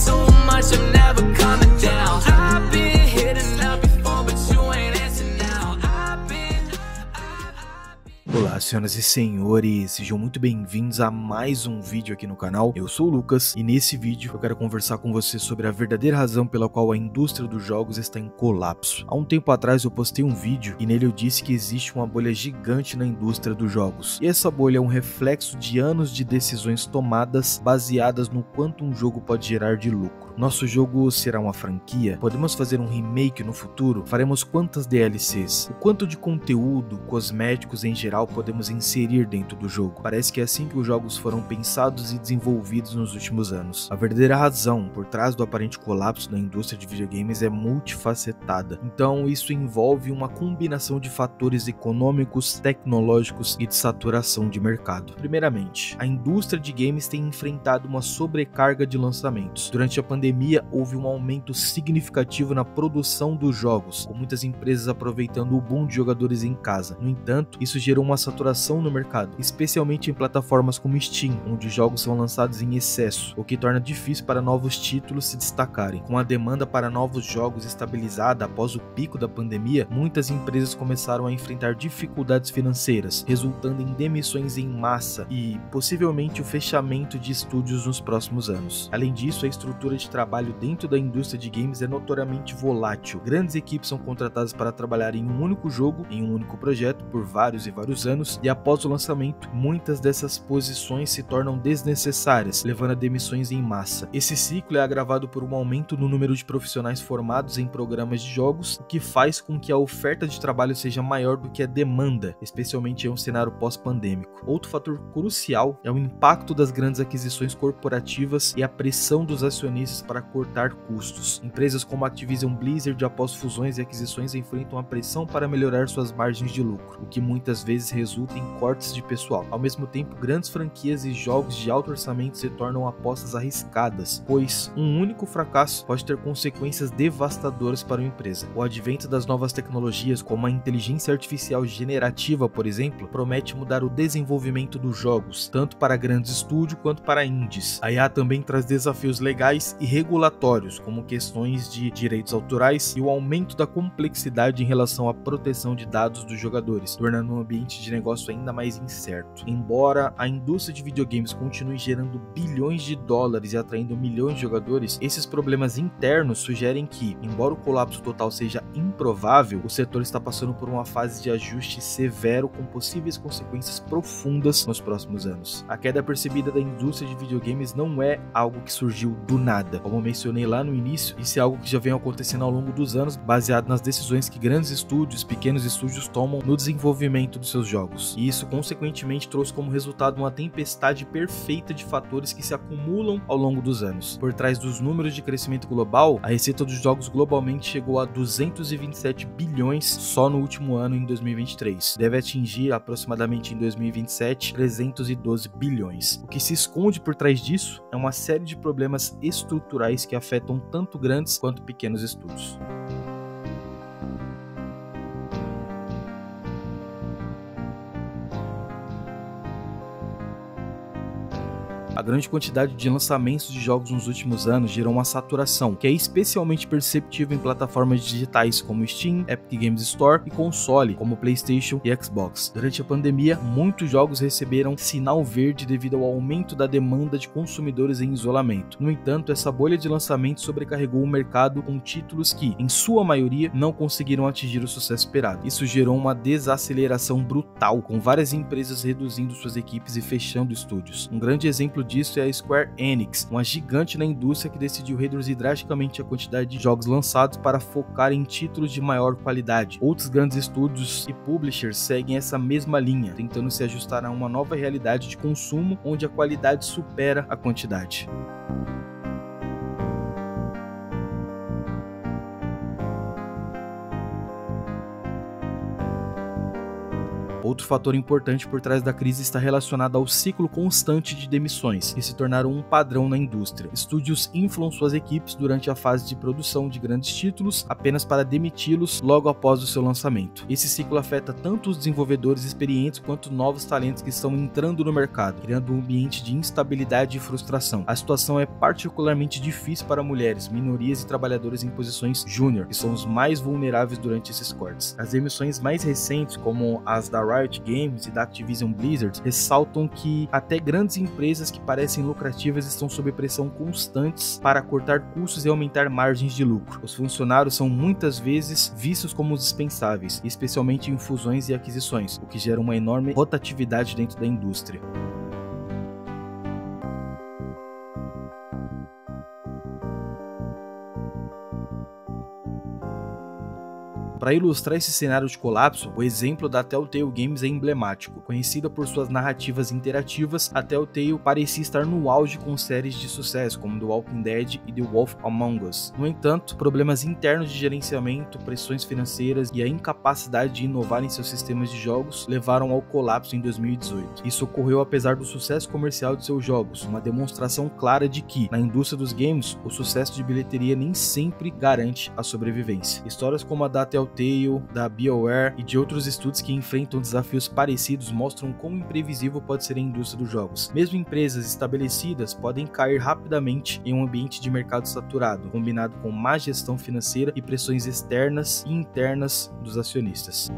too much, I'm never coming down. I've been hitting up before, but you ain't answering now. Olá, senhoras e senhores, sejam muito bem-vindos a mais um vídeo aqui no canal. Eu sou o Lucas e nesse vídeo eu quero conversar com você sobre a verdadeira razão pela qual a indústria dos jogos está em colapso. Há um tempo atrás eu postei um vídeo e nele eu disse que existe uma bolha gigante na indústria dos jogos. E essa bolha é um reflexo de anos de decisões tomadas baseadas no quanto um jogo pode gerar de lucro. Nosso jogo será uma franquia? Podemos fazer um remake no futuro? Faremos quantas DLCs? O quanto de conteúdo, cosméticos em geral podemos inserir dentro do jogo? Parece que é assim que os jogos foram pensados e desenvolvidos nos últimos anos. A verdadeira razão por trás do aparente colapso da indústria de videogames é multifacetada. Então isso envolve uma combinação de fatores econômicos, tecnológicos e de saturação de mercado. Primeiramente, a indústria de games tem enfrentado uma sobrecarga de lançamentos. Durante a pandemia, houve um aumento significativo na produção dos jogos, com muitas empresas aproveitando o boom de jogadores em casa. No entanto, isso gerou uma saturação no mercado, especialmente em plataformas como Steam, onde jogos são lançados em excesso, o que torna difícil para novos títulos se destacarem. Com a demanda para novos jogos estabilizada após o pico da pandemia, muitas empresas começaram a enfrentar dificuldades financeiras, resultando em demissões em massa e, possivelmente, o fechamento de estúdios nos próximos anos. Além disso, a estrutura de trabalho dentro da indústria de games é notoriamente volátil. Grandes equipes são contratadas para trabalhar em um único jogo, em um único projeto, por vários e vários anos, e após o lançamento, muitas dessas posições se tornam desnecessárias, levando a demissões em massa. Esse ciclo é agravado por um aumento no número de profissionais formados em programas de jogos, o que faz com que a oferta de trabalho seja maior do que a demanda, especialmente em um cenário pós-pandêmico. Outro fator crucial é o impacto das grandes aquisições corporativas e a pressão dos acionistas para cortar custos. Empresas como a Activision Blizzard, após fusões e aquisições, enfrentam a pressão para melhorar suas margens de lucro, o que muitas vezes resulta em cortes de pessoal. Ao mesmo tempo, grandes franquias e jogos de alto orçamento se tornam apostas arriscadas, pois um único fracasso pode ter consequências devastadoras para uma empresa. O advento das novas tecnologias, como a inteligência artificial generativa, por exemplo, promete mudar o desenvolvimento dos jogos, tanto para grandes estúdios quanto para indies. A IA também traz desafios legais e regulatórios, como questões de direitos autorais e o aumento da complexidade em relação à proteção de dados dos jogadores, tornando um ambiente de negócio ainda mais incerto. Embora a indústria de videogames continue gerando bilhões de dólares e atraindo milhões de jogadores, esses problemas internos sugerem que, embora o colapso total seja improvável, o setor está passando por uma fase de ajuste severo com possíveis consequências profundas nos próximos anos. A queda percebida da indústria de videogames não é algo que surgiu do nada. Como mencionei lá no início, isso é algo que já vem acontecendo ao longo dos anos, baseado nas decisões que grandes estúdios, pequenos estúdios tomam no desenvolvimento dos seus jogos. E isso, consequentemente, trouxe como resultado uma tempestade perfeita de fatores que se acumulam ao longo dos anos. Por trás dos números de crescimento global, a receita dos jogos globalmente chegou a 227 bilhões só no último ano, em 2023. Deve atingir aproximadamente em 2027 312 bilhões. O que se esconde por trás disso é uma série de problemas estruturais que afetam tanto grandes quanto pequenos estúdios. A grande quantidade de lançamentos de jogos nos últimos anos gerou uma saturação, que é especialmente perceptível em plataformas digitais como Steam, Epic Games Store e console, como PlayStation e Xbox. Durante a pandemia, muitos jogos receberam sinal verde devido ao aumento da demanda de consumidores em isolamento. No entanto, essa bolha de lançamento sobrecarregou o mercado com títulos que, em sua maioria, não conseguiram atingir o sucesso esperado. Isso gerou uma desaceleração brutal, com várias empresas reduzindo suas equipes e fechando estúdios. Um grande exemplo disso é a Square Enix, uma gigante na indústria que decidiu reduzir drasticamente a quantidade de jogos lançados para focar em títulos de maior qualidade. Outros grandes estúdios e publishers seguem essa mesma linha, tentando se ajustar a uma nova realidade de consumo onde a qualidade supera a quantidade. Outro fator importante por trás da crise está relacionado ao ciclo constante de demissões, que se tornaram um padrão na indústria. Estúdios inflam suas equipes durante a fase de produção de grandes títulos apenas para demiti-los logo após o seu lançamento. Esse ciclo afeta tanto os desenvolvedores experientes quanto novos talentos que estão entrando no mercado, criando um ambiente de instabilidade e frustração. A situação é particularmente difícil para mulheres, minorias e trabalhadores em posições júnior, que são os mais vulneráveis durante esses cortes. As demissões mais recentes, como as da Riot Games e da Activision Blizzard, ressaltam que até grandes empresas que parecem lucrativas estão sob pressão constantes para cortar custos e aumentar margens de lucro. Os funcionários são muitas vezes vistos como dispensáveis, especialmente em fusões e aquisições, o que gera uma enorme rotatividade dentro da indústria. Para ilustrar esse cenário de colapso, o exemplo da Telltale Games é emblemático. Conhecida por suas narrativas interativas, a Telltale parecia estar no auge com séries de sucesso como The Walking Dead e The Wolf Among Us. No entanto, problemas internos de gerenciamento, pressões financeiras e a incapacidade de inovar em seus sistemas de jogos levaram ao colapso em 2018. Isso ocorreu apesar do sucesso comercial de seus jogos, uma demonstração clara de que, na indústria dos games, o sucesso de bilheteria nem sempre garante a sobrevivência. Histórias como a da Telltale, da BioWare e de outros estúdios que enfrentam desafios parecidos mostram quão imprevisível pode ser a indústria dos jogos. Mesmo empresas estabelecidas podem cair rapidamente em um ambiente de mercado saturado, combinado com má gestão financeira e pressões externas e internas dos acionistas.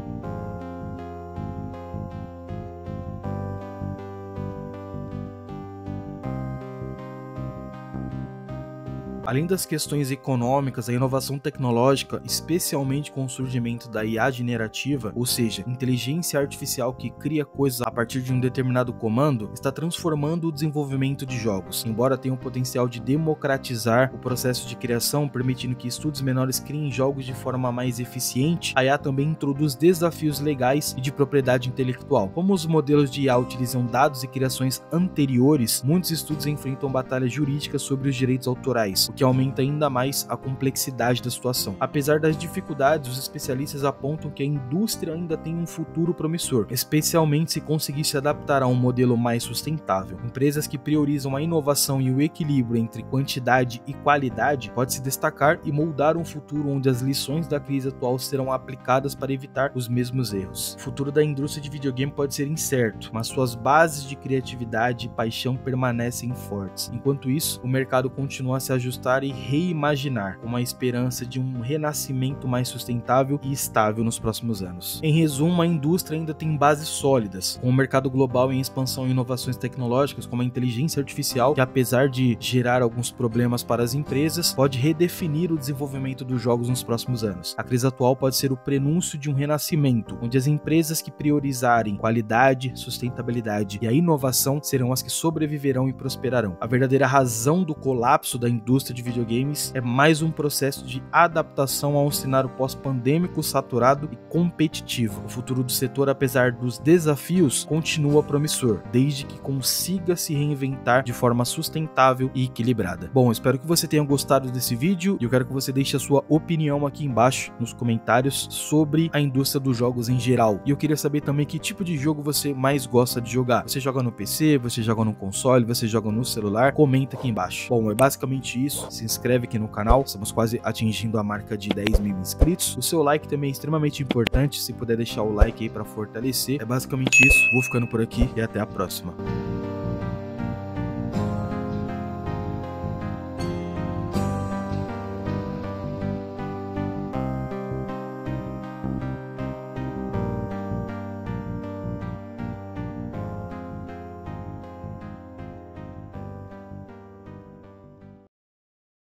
Além das questões econômicas, a inovação tecnológica, especialmente com o surgimento da IA generativa, ou seja, inteligência artificial que cria coisas a partir de um determinado comando, está transformando o desenvolvimento de jogos. Embora tenha o potencial de democratizar o processo de criação, permitindo que estúdios menores criem jogos de forma mais eficiente, a IA também introduz desafios legais e de propriedade intelectual. Como os modelos de IA utilizam dados e criações anteriores, muitos estúdios enfrentam batalhas jurídicas sobre os direitos autorais, o que aumenta ainda mais a complexidade da situação. Apesar das dificuldades, os especialistas apontam que a indústria ainda tem um futuro promissor, especialmente se conseguir se adaptar a um modelo mais sustentável. Empresas que priorizam a inovação e o equilíbrio entre quantidade e qualidade podem se destacar e moldar um futuro onde as lições da crise atual serão aplicadas para evitar os mesmos erros. O futuro da indústria de videogame pode ser incerto, mas suas bases de criatividade e paixão permanecem fortes. Enquanto isso, o mercado continua a se ajustar e reimaginar, com a esperança de um renascimento mais sustentável e estável nos próximos anos. Em resumo, a indústria ainda tem bases sólidas, com o mercado global em expansão e inovações tecnológicas como a inteligência artificial, que apesar de gerar alguns problemas para as empresas, pode redefinir o desenvolvimento dos jogos nos próximos anos. A crise atual pode ser o prenúncio de um renascimento, onde as empresas que priorizarem qualidade, sustentabilidade e a inovação serão as que sobreviverão e prosperarão. A verdadeira razão do colapso da indústria de videogames é mais um processo de adaptação a um cenário pós-pandêmico saturado e competitivo. O futuro do setor, apesar dos desafios, continua promissor, desde que consiga se reinventar de forma sustentável e equilibrada. Bom, espero que você tenha gostado desse vídeo e eu quero que você deixe a sua opinião aqui embaixo nos comentários sobre a indústria dos jogos em geral. E eu queria saber também que tipo de jogo você mais gosta de jogar. Você joga no PC, você joga no console, você joga no celular? Comenta aqui embaixo. Bom, é basicamente isso. Se inscreve aqui no canal, estamos quase atingindo a marca de 10 mil inscritos. O seu like também é extremamente importante, se puder deixar o like aí para fortalecer. É basicamente isso, vou ficando por aqui e até a próxima.